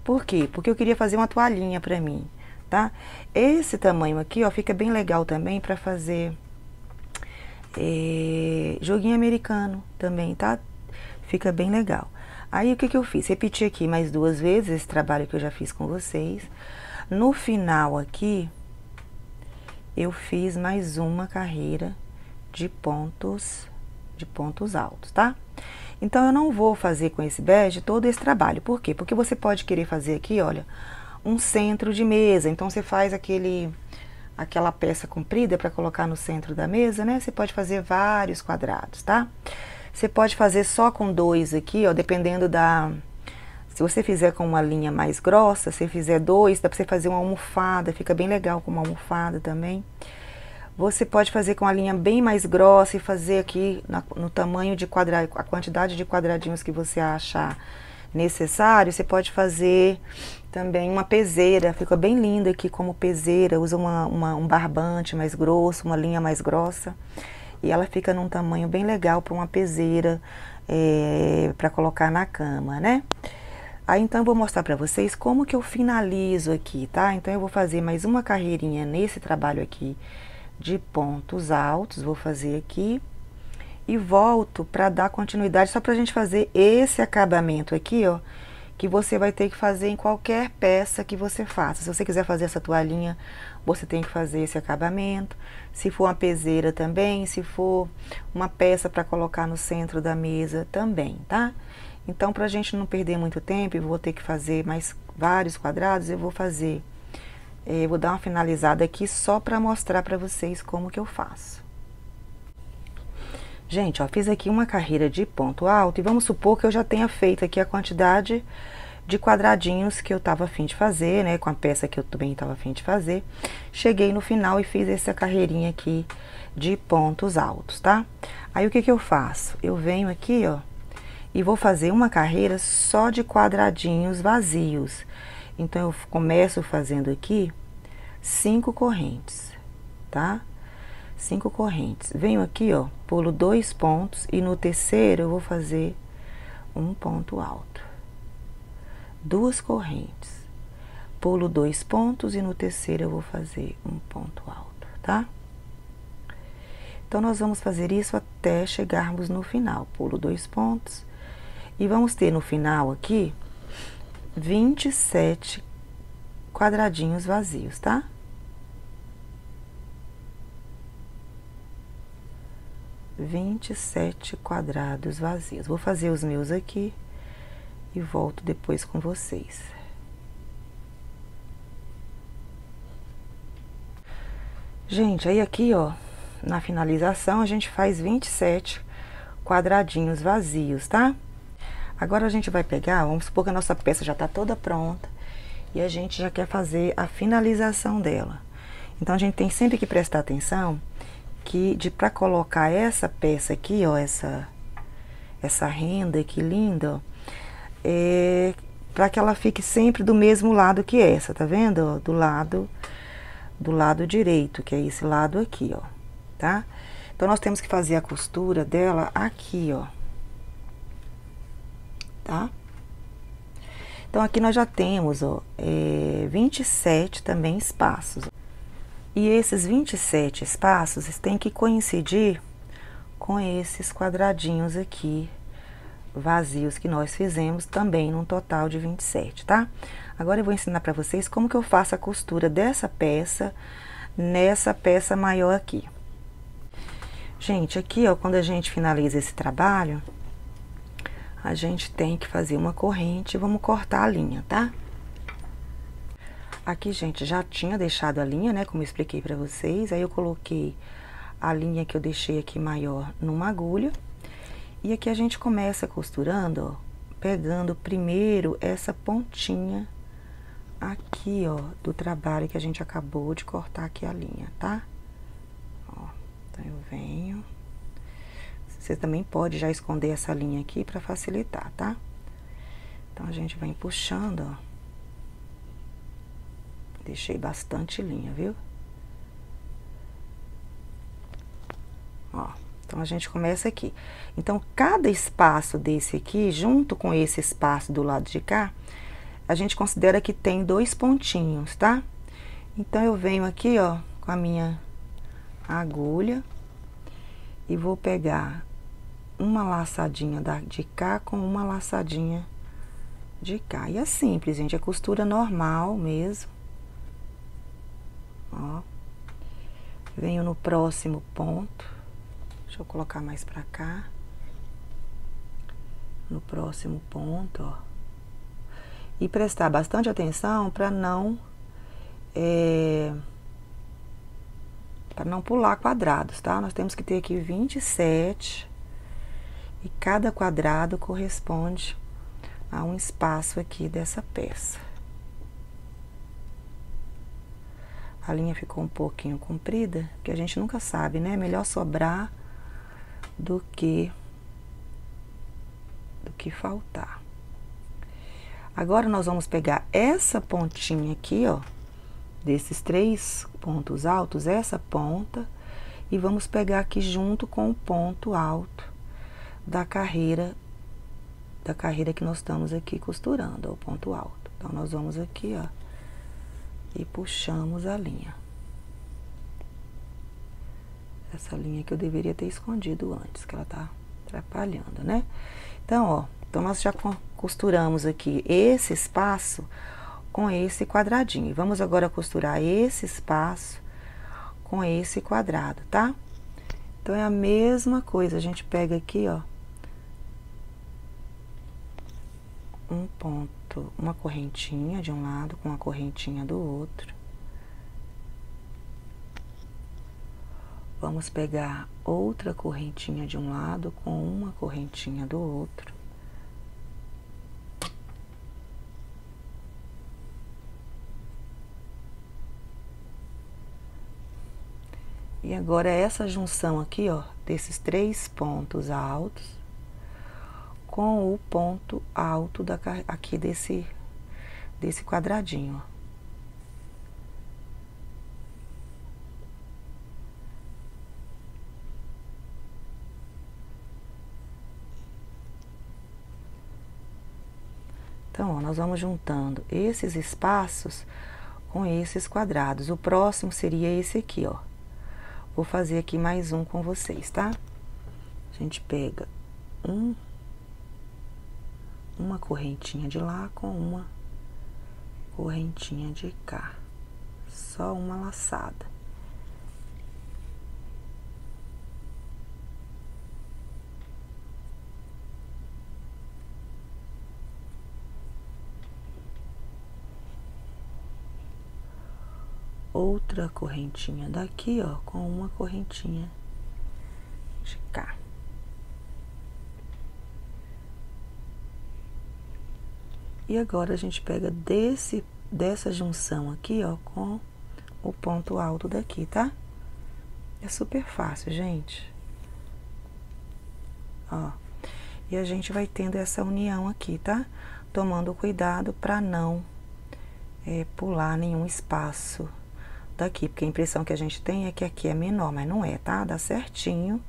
Por quê? Porque eu queria fazer uma toalhinha pra mim, tá? Esse tamanho aqui, ó, fica bem legal também para fazer joguinho americano também, tá? Fica bem legal. Aí, o que eu fiz? Repeti aqui mais 2 vezes esse trabalho que eu já fiz com vocês. No final aqui, eu fiz mais uma carreira de pontos altos, tá? Então, eu não vou fazer com esse bege todo esse trabalho. Por quê? Porque você pode querer fazer aqui, olha, um centro de mesa. Então, você faz aquela peça comprida para colocar no centro da mesa, né? Você pode fazer vários quadrados, tá? Você pode fazer só com 2 aqui, ó, dependendo da... Se você fizer com uma linha mais grossa, se fizer 2, dá pra você fazer uma almofada, fica bem legal com uma almofada também. Você pode fazer com a linha bem mais grossa e fazer aqui no tamanho de quadrado, a quantidade de quadradinhos que você achar necessário. Você pode fazer também uma peseira, fica bem lindo aqui como peseira, usa um barbante mais grosso, uma linha mais grossa. E ela fica num tamanho bem legal para uma peseira, para colocar na cama, né? Aí, então, eu vou mostrar para vocês como que eu finalizo aqui, tá? Então, eu vou fazer mais uma carreirinha nesse trabalho aqui de pontos altos, vou fazer aqui. E volto para dar continuidade, só pra gente fazer esse acabamento aqui, ó, que você vai ter que fazer em qualquer peça que você faça. Se você quiser fazer essa toalhinha, você tem que fazer esse acabamento. Se for uma peseira também, se for uma peça para colocar no centro da mesa também, tá? Então, pra gente não perder muito tempo, eu vou ter que fazer mais vários quadrados, eu vou fazer, vou dar uma finalizada aqui só pra mostrar pra vocês como que eu faço. Gente, ó, fiz aqui uma carreira de ponto alto e vamos supor que eu já tenha feito aqui a quantidade de quadradinhos que eu tava a fim de fazer, né, com a peça que eu também tava a fim de fazer. Cheguei no final e fiz essa carreirinha aqui de pontos altos, tá? Aí, o que eu faço? Eu venho aqui, ó, e vou fazer uma carreira só de quadradinhos vazios. Então, eu começo fazendo aqui 5 correntes, tá? 5 correntes. Venho aqui, ó, pulo 2 pontos e no terceiro eu vou fazer um ponto alto. 2 correntes. Pulo 2 pontos e no terceiro eu vou fazer um ponto alto, tá? Então, nós vamos fazer isso até chegarmos no final. Pulo 2 pontos e vamos ter no final aqui 27 quadradinhos vazios, tá? (27 quadrados vazios. Vou fazer os meus aqui e volto depois com vocês. Gente, aí aqui, ó, na finalização, a gente faz 27 quadradinhos vazios, tá? Agora, a gente vai pegar, vamos supor que a nossa peça já tá toda pronta e a gente já quer fazer a finalização dela. Então, a gente tem sempre que prestar atenção que para colocar essa peça aqui, ó, essa renda que linda, ó, para que ela fique sempre do mesmo lado que essa, tá vendo? Ó, do lado direito, que é esse lado aqui, ó, tá? Então, nós temos que fazer a costura dela aqui, ó, tá? Então, aqui nós já temos, ó, 27 também espaços. E esses 27 espaços têm que coincidir com esses quadradinhos aqui vazios que nós fizemos também num total de 27, tá? Agora eu vou ensinar para vocês como que eu faço a costura dessa peça nessa peça maior aqui. Gente, aqui, ó, quando a gente finaliza esse trabalho, a gente tem que fazer uma corrente e vamos cortar a linha, tá? Aqui, gente, já tinha deixado a linha, né, como eu expliquei pra vocês. Aí, eu coloquei a linha que eu deixei aqui maior numa agulha. E aqui a gente começa costurando, ó, pegando primeiro essa pontinha aqui, ó, do trabalho que a gente acabou de cortar aqui a linha, tá? Ó, então, eu venho. Você também pode já esconder essa linha aqui pra facilitar, tá? Então, a gente vem puxando, ó. Deixei bastante linha, viu? Ó, então, a gente começa aqui. Então, cada espaço desse aqui, junto com esse espaço do lado de cá, a gente considera que tem 2 pontinhos, tá? Então, eu venho aqui, ó, com a minha agulha e vou pegar uma laçadinha de cá com uma laçadinha de cá. E é simples, gente, é costura normal mesmo. Ó. Venho no próximo ponto. Deixa eu colocar mais pra cá. No próximo ponto, ó. E prestar bastante atenção para não pular quadrados, tá? Nós temos que ter aqui 27 e cada quadrado corresponde a um espaço aqui dessa peça. A linha ficou um pouquinho comprida, porque a gente nunca sabe, né? Melhor sobrar do que faltar. Agora, nós vamos pegar essa pontinha aqui, ó, desses 3 pontos altos, essa ponta, e vamos pegar aqui junto com o ponto alto da carreira que nós estamos aqui costurando, ó, o ponto alto. Então, nós vamos aqui, ó, e puxamos a linha. Essa linha que eu deveria ter escondido antes, que ela tá atrapalhando, né? Então, ó, nós já costuramos aqui esse espaço com esse quadradinho. E vamos agora costurar esse espaço com esse quadrado, tá? Então, é a mesma coisa, a gente pega aqui, ó, um ponto, uma correntinha de um lado com uma correntinha do outro. Vamos pegar outra correntinha de um lado com uma correntinha do outro. E agora, essa junção aqui, ó, desses 3 pontos altos com o ponto alto aqui desse quadradinho, ó. Então, ó, nós vamos juntando esses espaços com esses quadrados. O próximo seria esse aqui, ó. Vou fazer aqui mais um com vocês, tá? A gente pega uma correntinha de lá com uma correntinha de cá. Só uma laçada. Outra correntinha daqui, ó, com uma correntinha de cá. E agora, a gente pega dessa junção aqui, ó, com o ponto alto daqui, tá? É super fácil, gente. Ó, e a gente vai tendo essa união aqui, tá? Tomando cuidado para não pular nenhum espaço daqui, porque a impressão que a gente tem é que aqui é menor, mas não é, tá? Dá certinho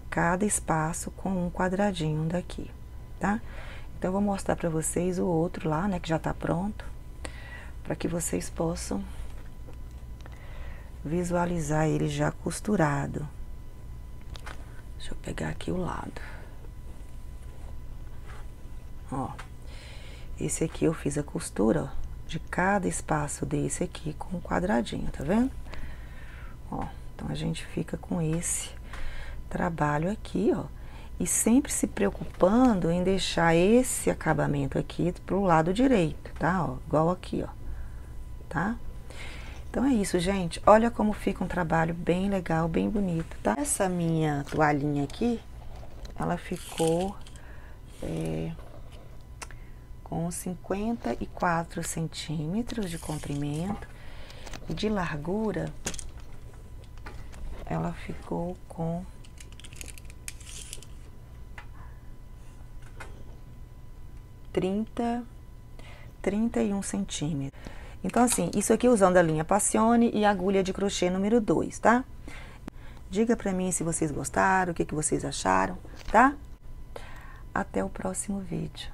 cada espaço com um quadradinho daqui, tá? Então, eu vou mostrar pra vocês o outro lá, né, que já tá pronto, para que vocês possam visualizar ele já costurado. Deixa eu pegar aqui o lado. Ó, esse aqui eu fiz a costura, ó, de cada espaço desse aqui com um quadradinho, tá vendo? Ó, então, a gente fica com esse trabalho aqui, ó, e sempre se preocupando em deixar esse acabamento aqui pro lado direito, tá? Ó, igual aqui, ó, tá? Então, é isso, gente. Olha como fica um trabalho bem legal, bem bonito, tá? Essa minha toalhinha aqui, ela ficou com 54 centímetros de comprimento e de largura, ela ficou com 31 centímetros. Então, assim, isso aqui usando a linha Passione e a agulha de crochê número 2, tá? Diga pra mim se vocês gostaram, o que vocês acharam, tá? Até o próximo vídeo.